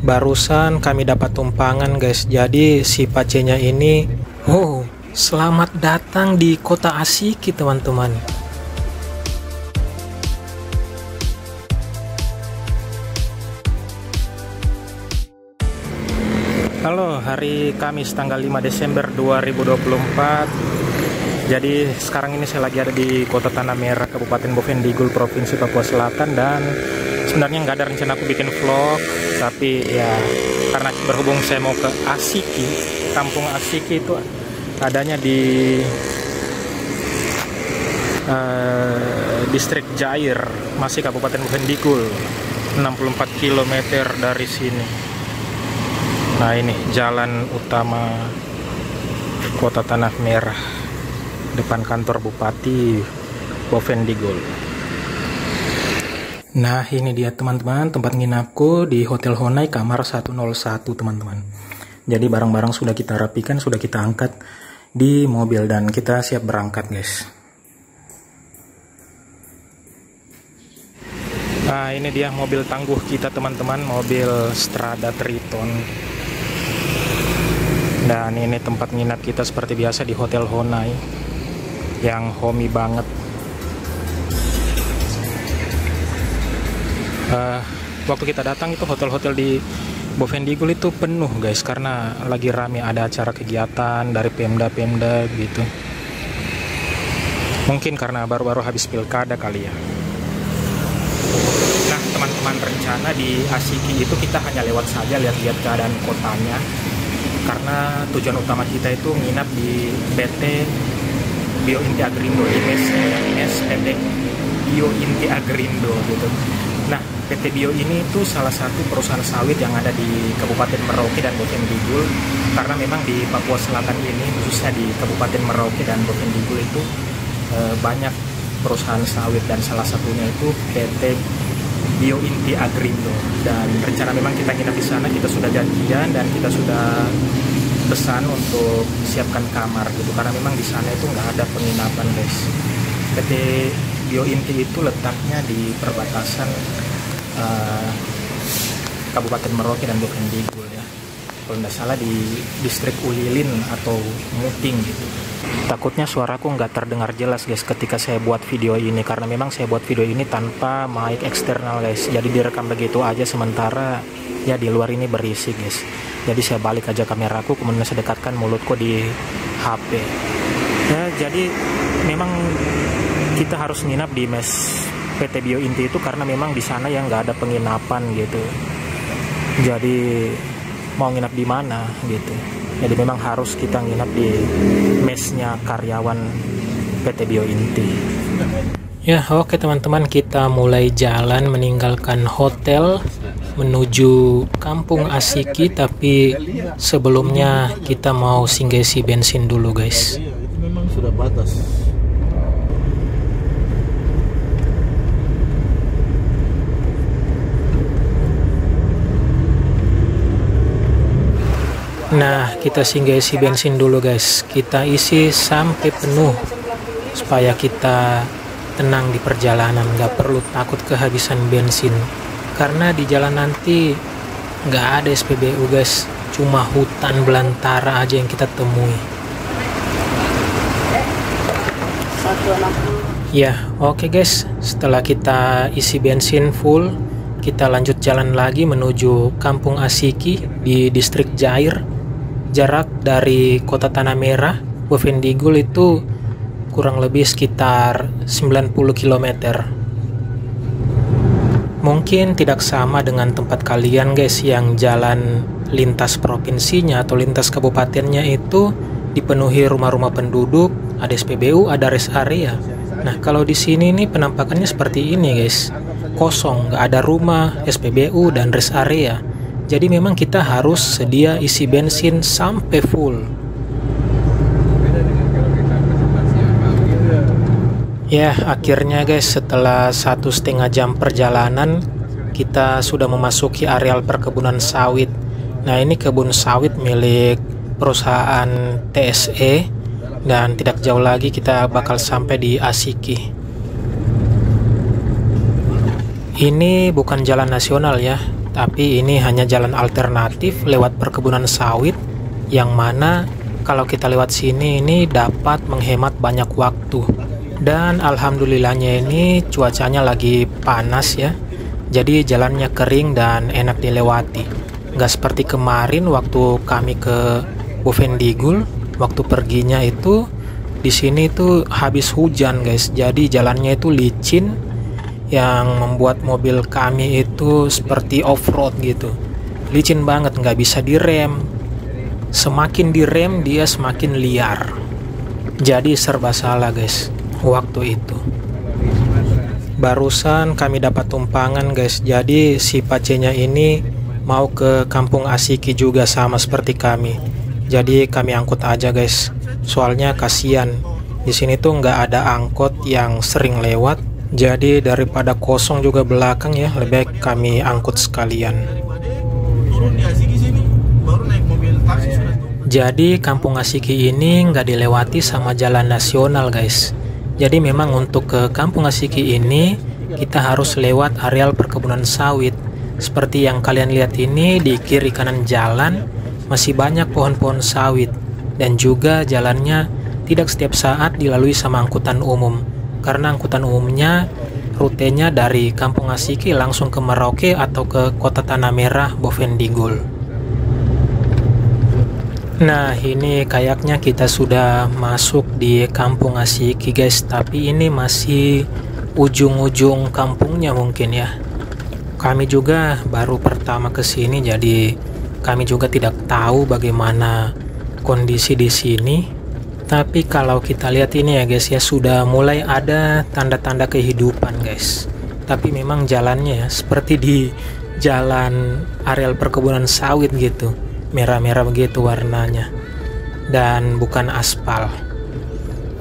Barusan kami dapat tumpangan guys. Jadi si Pacenya ini, oh, selamat datang di kota Asiki teman-teman. Halo, hari Kamis tanggal 5 Desember 2024. Jadi sekarang ini saya lagi ada di Kota Tanah Merah, Kabupaten Bovendigul, Provinsi Papua Selatan. Dan sebenarnya nggak ada rencana aku bikin vlog, tapi ya karena berhubung saya mau ke Asiki, kampung Asiki itu adanya di distrik Jair, masih Kabupaten Bovendigul, 64 km dari sini. Nah, ini jalan utama Kota Tanah Merah, depan kantor Bupati Bovendigul. Nah, ini dia teman-teman tempat nginapku di Hotel Honai kamar 101 teman-teman. Jadi barang-barang sudah kita rapikan, sudah kita angkat di mobil dan kita siap berangkat guys. Nah, ini dia mobil tangguh kita teman-teman, mobil Strada Triton. Dan ini tempat nginap kita seperti biasa di Hotel Honai yang homey banget. Waktu kita datang itu hotel-hotel di Bovendigul itu penuh guys, karena lagi rame, ada acara kegiatan dari Pemda gitu. Mungkin karena baru-baru habis pilkada kali ya. Nah teman-teman, rencana di Asiki itu kita hanya lewat saja, lihat-lihat keadaan kotanya, karena tujuan utama kita itu nginap di PT Bio Inti Agrindo, PT Bio Inti Agrindo gitu. Nah, PT Bio ini itu salah satu perusahaan sawit yang ada di Kabupaten Merauke dan Bovendigul, karena memang di Papua Selatan ini, khususnya di Kabupaten Merauke dan Bovendigul itu banyak perusahaan sawit, dan salah satunya itu PT Bio Inti Agrindo. Dan rencana memang kita nginap di sana, kita sudah janjian dan kita sudah pesan untuk siapkan kamar gitu, karena memang di sana itu nggak ada penginapan guys. PT Bio Inti itu letaknya di perbatasan Kabupaten Merauke dan Bovendigul ya, kalau nggak salah di distrik Ulilin atau Muting gitu. Takutnya suaraku nggak terdengar jelas guys ketika saya buat video ini, karena memang saya buat video ini tanpa mic eksternal guys, jadi direkam begitu aja, sementara ya di luar ini berisik guys. Jadi saya balik aja kameraku, kemudian saya dekatkan mulutku di HP ya. Jadi memang kita harus nginap di mes PT Bio Inti itu karena memang di sana yang nggak ada penginapan gitu. Jadi mau nginap di mana gitu. Jadi memang harus kita nginap di mesnya karyawan PT Bio Inti. Ya oke teman-teman, kita mulai jalan meninggalkan hotel menuju kampung Asiki, tapi sebelumnya kita mau singgah isi bensin dulu guys. Itu memang sudah batas. Nah, kita singgah isi bensin dulu guys. Kita isi sampai penuh supaya kita tenang di perjalanan, nggak perlu takut kehabisan bensin. Karena di jalan nanti nggak ada SPBU guys, cuma hutan belantara aja yang kita temui. Ya, oke guys. Setelah kita isi bensin full, kita lanjut jalan lagi menuju kampung Asiki di distrik Jair. Jarak dari Kota Tanah Merah, Bovendigul itu kurang lebih sekitar 90 km. Mungkin tidak sama dengan tempat kalian guys, yang jalan lintas provinsinya atau lintas kabupatennya itu dipenuhi rumah-rumah penduduk, ada SPBU, ada rest area. Nah, kalau di sini nih penampakannya seperti ini guys. Kosong, nggak ada rumah, SPBU dan rest area. Jadi memang kita harus sedia isi bensin sampai full. Ya, akhirnya guys, setelah 1,5 jam perjalanan, kita sudah memasuki areal perkebunan sawit. Nah, ini kebun sawit milik perusahaan TSE, dan tidak jauh lagi kita bakal sampai di Asiki. Ini bukan jalan nasional ya, Tapi ini hanya jalan alternatif lewat perkebunan sawit, yang mana kalau kita lewat sini ini dapat menghemat banyak waktu. Dan alhamdulillahnya ini cuacanya lagi panas ya, jadi jalannya kering dan enak dilewati. Nggak seperti kemarin waktu kami ke Bovendigul, waktu perginya itu di sini tuh habis hujan guys, jadi jalannya itu licin yang membuat mobil kami itu seperti off-road gitu. Licin banget, nggak bisa direm. Semakin direm dia semakin liar. Jadi serba salah guys waktu itu. Barusan kami dapat tumpangan guys, jadi si Pacenya ini mau ke Kampung Asiki juga sama seperti kami. Jadi kami angkut aja guys, soalnya kasihan di sini tuh nggak ada angkot yang sering lewat. Jadi daripada kosong juga belakang ya, lebih baik kami angkut sekalian. Jadi Kampung Asiki ini nggak dilewati sama jalan nasional guys. Jadi memang untuk ke Kampung Asiki ini kita harus lewat areal perkebunan sawit. Seperti yang kalian lihat ini, di kiri kanan jalan masih banyak pohon-pohon sawit. Dan juga jalannya tidak setiap saat dilalui sama angkutan umum. Karena angkutan umumnya rutenya dari Kampung Asiki langsung ke Merauke atau ke Kota Tanah Merah Bovendigul. Nah, ini kayaknya kita sudah masuk di Kampung Asiki guys, tapi ini masih ujung-ujung kampungnya mungkin ya. Kami juga baru pertama ke sini, jadi kami juga tidak tahu bagaimana kondisi di sini. Tapi kalau kita lihat ini ya guys ya, sudah mulai ada tanda-tanda kehidupan guys. Tapi memang jalannya ya seperti di jalan areal perkebunan sawit gitu. Merah-merah begitu warnanya, dan bukan aspal.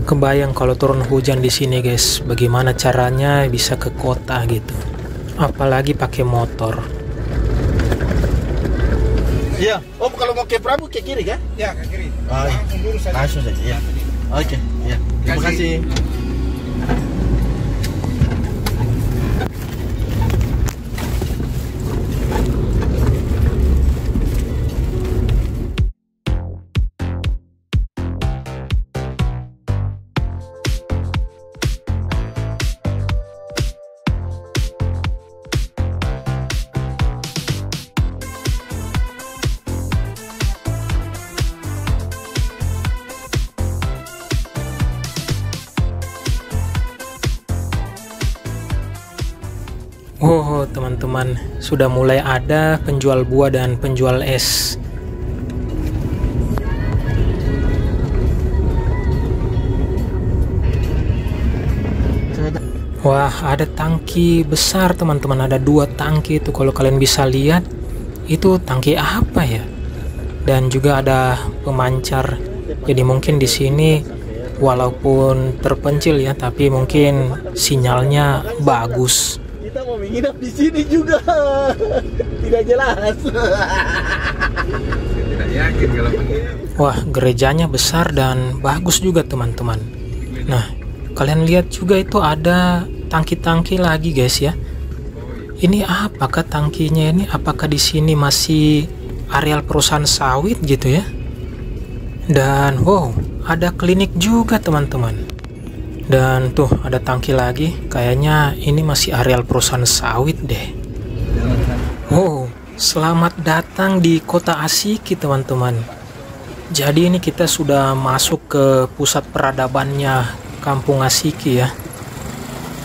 Kebayang kalau turun hujan di sini guys, bagaimana caranya bisa ke kota gitu, apalagi pakai motor. Iya, oh kalau mau ke Prabu ke kiri kan? Ya, ke kiri. Langsung lurus saja. Langsung saja, ya. Oke, ya. Terima kasih. Oh teman-teman, sudah mulai ada penjual buah dan penjual es. Wah, ada tangki besar teman-teman, ada 2 tangki itu kalau kalian bisa lihat. Itu tangki apa ya? Dan juga ada pemancar. Jadi mungkin di sini walaupun terpencil ya, tapi mungkin sinyalnya bagus. Kita mau menginap di sini juga. Tidak jelas. Tidak yakin kalau menginap. Wah, gerejanya besar dan bagus juga teman-teman. Nah, kalian lihat juga itu ada tangki-tangki lagi guys ya. Ini apakah tangkinya ini? Apakah di sini masih areal perusahaan sawit gitu ya? Dan wow, ada klinik juga teman-teman. Dan tuh ada tangki lagi, kayaknya ini masih areal perusahaan sawit deh. Wow, selamat datang di Kota Asiki teman-teman. Jadi ini kita sudah masuk ke pusat peradabannya Kampung Asiki ya.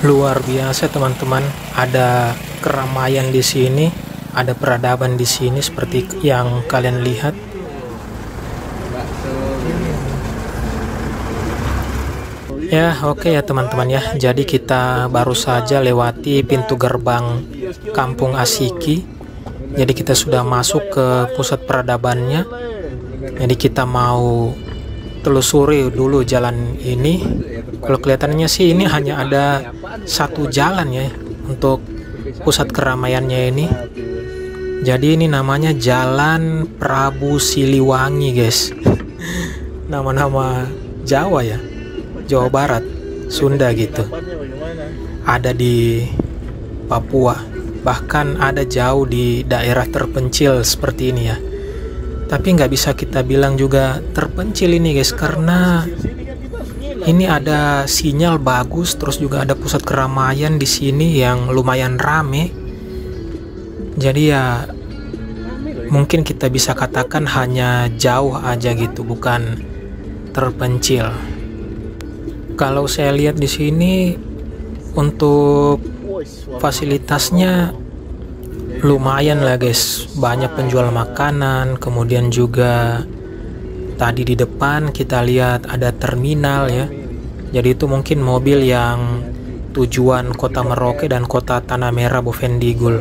Luar biasa teman-teman, ada keramaian di sini, ada peradaban di sini seperti yang kalian lihat. Ya oke ya teman-teman ya, jadi kita baru saja lewati pintu gerbang Kampung Asiki. Jadi kita sudah masuk ke pusat peradabannya. Jadi kita mau telusuri dulu jalan ini. Kalau kelihatannya sih ini hanya ada satu jalan ya untuk pusat keramaiannya ini. Jadi ini namanya Jalan Prabu Siliwangi guys. Nama-nama Jawa ya, Jawa Barat, Sunda gitu. Ada di Papua. bahkan ada jauh di daerah terpencil seperti ini ya. Tapi nggak bisa kita bilang juga terpencil ini guys, karena ini ada sinyal bagus, terus juga ada pusat keramaian di sini yang lumayan rame. Jadi ya mungkin kita bisa katakan hanya jauh aja gitu, bukan terpencil. Kalau saya lihat di sini untuk fasilitasnya lumayan lah guys, banyak penjual makanan, kemudian juga tadi di depan kita lihat ada terminal ya. Jadi itu mungkin mobil yang tujuan Kota Merauke dan Kota Tanah Merah Bovendigul.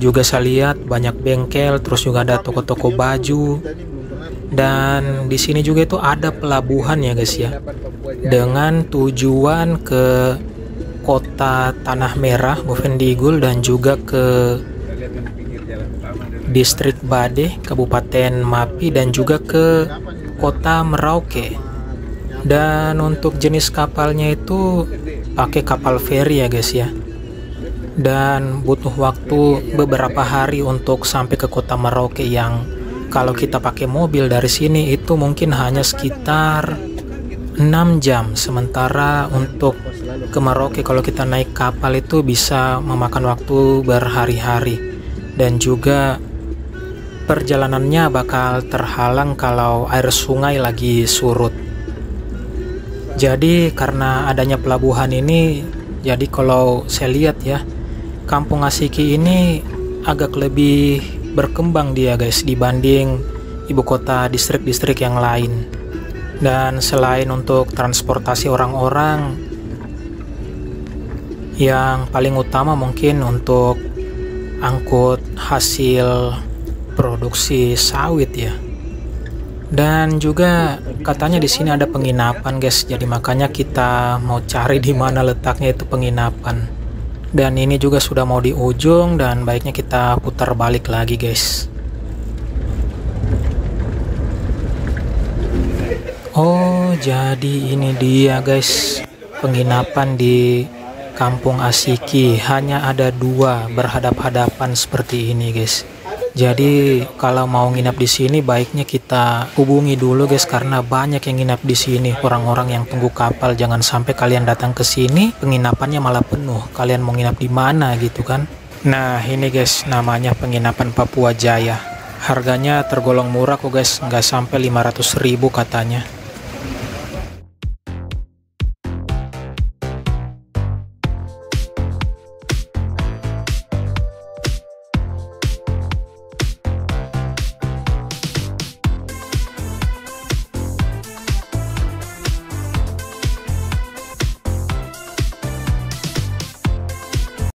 Juga saya lihat banyak bengkel, terus juga ada toko-toko baju. Dan di sini juga itu ada pelabuhan ya guys ya, dengan tujuan ke Kota Tanah Merah Bovendigul dan juga ke Distrik Bade, Kabupaten Mapi, dan juga ke Kota Merauke. Dan untuk jenis kapalnya itu pakai kapal feri ya guys ya. Dan butuh waktu beberapa hari untuk sampai ke Kota Merauke, yang kalau kita pakai mobil dari sini itu mungkin hanya sekitar 6 jam. Sementara untuk ke Merauke kalau kita naik kapal itu bisa memakan waktu berhari-hari. Dan juga perjalanannya bakal terhalang kalau air sungai lagi surut. Jadi karena adanya pelabuhan ini, jadi kalau saya lihat ya, Kampung Asiki ini agak lebih berkembang dia guys dibanding ibu kota distrik-distrik yang lain. Dan selain untuk transportasi orang-orang, yang paling utama mungkin untuk angkut hasil produksi sawit ya. Dan juga katanya di sini ada penginapan guys, jadi makanya kita mau cari di mana letaknya itu penginapan. Dan ini juga sudah mau di ujung, dan baiknya kita putar balik lagi guys. Oh, jadi ini dia guys penginapan di Kampung Asiki. Hanya ada 2 berhadap-hadapan seperti ini guys. Jadi kalau mau nginap di sini baiknya kita hubungi dulu guys, karena banyak yang nginap di sini, orang-orang yang tunggu kapal. Jangan sampai kalian datang ke sini penginapannya malah penuh. Kalian mau nginap di mana gitu kan? Nah, ini guys namanya penginapan Papua Jaya. Harganya tergolong murah kok guys, nggak sampai 500.000 katanya.